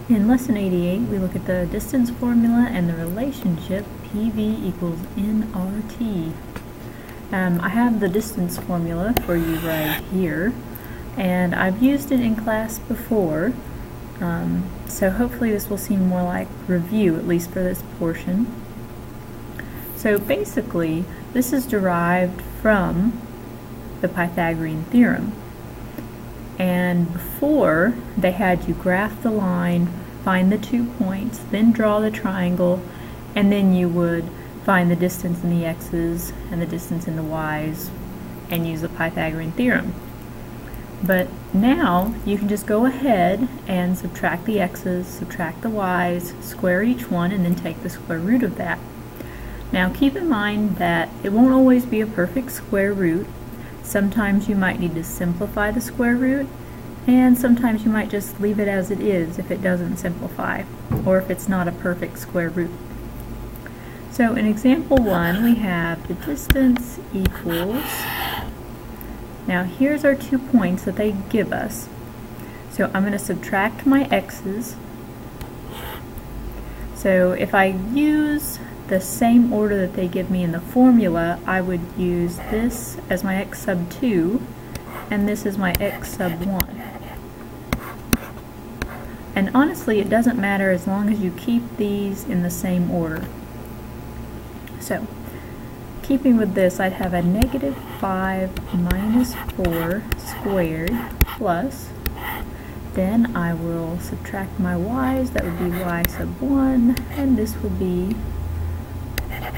In lesson 88, we look at the distance formula and the relationship PV equals nRT. I have the distance formula for you right here, and I've used it in class before, so hopefully this will seem more like review, at least for this portion. So basically, this is derived from the Pythagorean theorem. And before, they had you graph the line, find the 2 points, then draw the triangle, and then you would find the distance in the x's and the distance in the y's and use the Pythagorean theorem. But now you can just go ahead and subtract the x's, subtract the y's, square each one, and then take the square root of that. Now keep in mind that it won't always be a perfect square root. Sometimes you might need to simplify the square root, and sometimes you might just leave it as it is if it doesn't simplify, or if it's not a perfect square root. So in example 1, we have the distance equals, now here's our 2 points that they give us. So I'm going to subtract my x's. So if I use the same order that they give me in the formula, I would use this as my x sub 2, and this is my x sub 1. And honestly, it doesn't matter as long as you keep these in the same order. So, keeping with this, I'd have a negative 5 minus 4 squared plus, then I will subtract my y's, that would be y sub 1, and this would be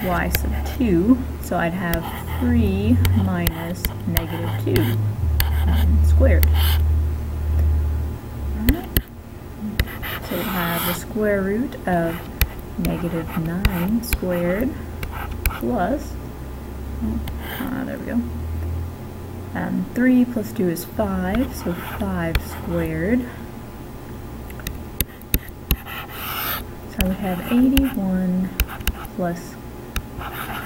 y sub 2, so I'd have 3 minus negative 2 squared. Alright, so we'll have the square root of negative 9 squared plus, there we go, 3 plus 2 is 5, so 5 squared. So I would have 81 plus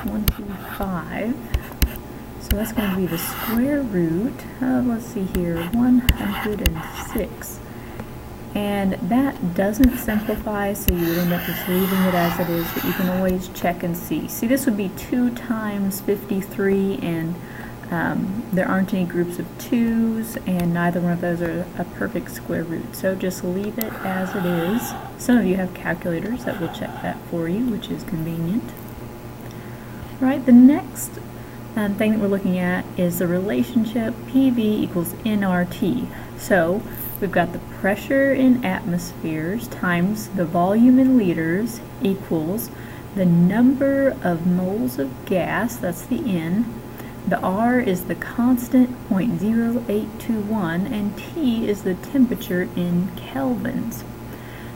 25, so that's going to be the square root of, let's see here, 106. And that doesn't simplify, so you would end up just leaving it as it is, but you can always check and see. See, this would be 2 times 53, and there aren't any groups of 2's, and neither one of those are a perfect square root, so just leave it as it is. Some of you have calculators that will check that for you, which is convenient. Right, the next thing that we're looking at is the relationship PV equals nRT. So we've got the pressure in atmospheres times the volume in liters equals the number of moles of gas, that's the N, the R is the constant 0.0821, and T is the temperature in kelvins.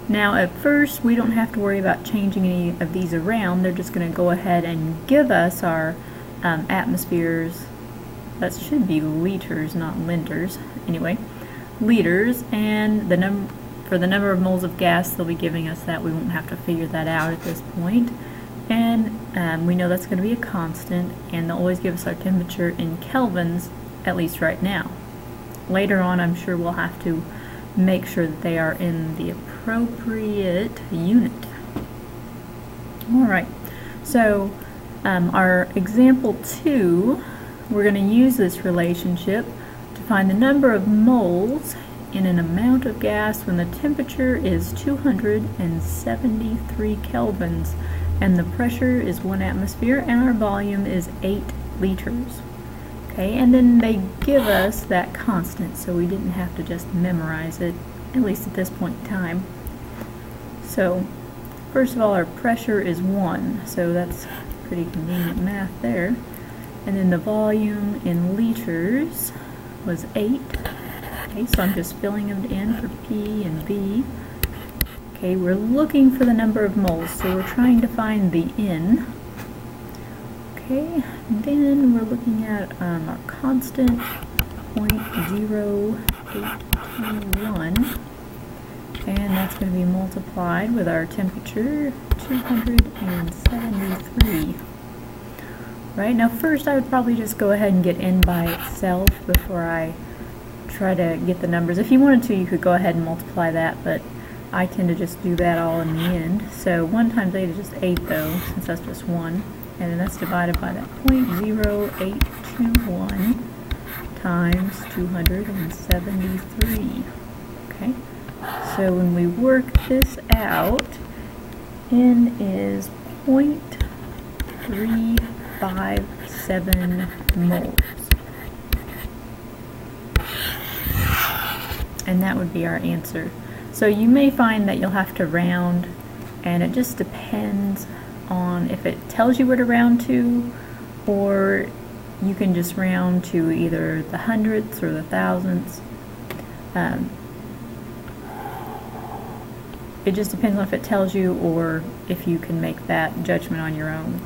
Now at first we don't have to worry about changing any of these around, they're just going to go ahead and give us our atmospheres, that should be liters, not liters, anyway, liters, and for the number of moles of gas they'll be giving us that. We won't have to figure that out at this point, and we know that's going to be a constant, and they'll always give us our temperature in kelvins, at least right now. Later on I'm sure we'll have to make sure that they are in the appropriate unit. Alright, so our example 2, we're going to use this relationship to find the number of moles in an amount of gas when the temperature is 273 kelvins and the pressure is 1 atmosphere and our volume is 8 liters. Okay, and then they give us that constant, so we didn't have to just memorize it, at least at this point in time. So, first of all, our pressure is 1, so that's pretty convenient math there. And then the volume in liters was 8. Okay, so I'm just filling them in for P and V. Okay, we're looking for the number of moles, so we're trying to find the N. Okay, then we're looking at our constant 0.0821, and that's going to be multiplied with our temperature, 273. Right, now first I would probably just go ahead and get N by itself before I try to get the numbers. If you wanted to, you could go ahead and multiply that, but I tend to just do that all in the end. So 1 times 8 is just 8 though, since that's just 1. And then that's divided by that 0.0821 times 273. Okay, so when we work this out, N is 0.357 moles. And that would be our answer. So you may find that you'll have to round, and it just depends on if it tells you where to round to, or you can just round to either the hundredths or the thousandths. It just depends on if it tells you or if you can make that judgment on your own.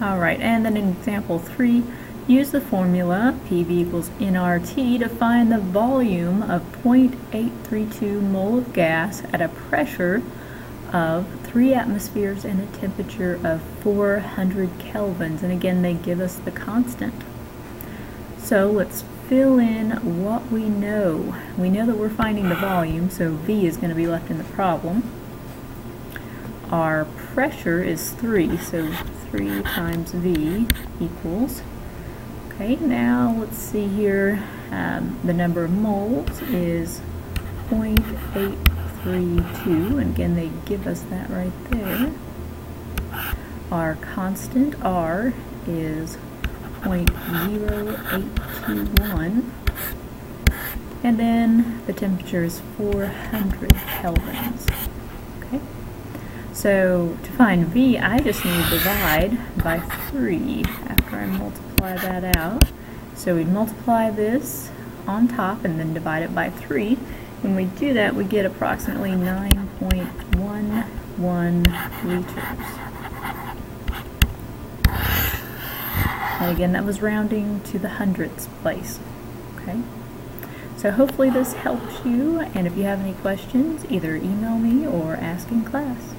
Alright, and then in example 3, use the formula PV equals nRT to find the volume of 0.832 mole of gas at a pressure of 3 atmospheres and a temperature of 400 kelvins. And again, they give us the constant. So let's fill in what we know. We know that we're finding the volume, so V is going to be left in the problem. Our pressure is 3, so 3 times V equals. Okay, now let's see here. The number of moles is 0.832, and again they give us that right there. Our constant R is 0.0821, and then the temperature is 400 kelvins. Okay, so to find V, I just need to divide by 3 after I multiply that out. So we multiply this on top and then divide it by 3. When we do that, we get approximately 9.11 liters. And again, that was rounding to the hundredths place. Okay, so hopefully this helps you, and if you have any questions, either email me or ask in class.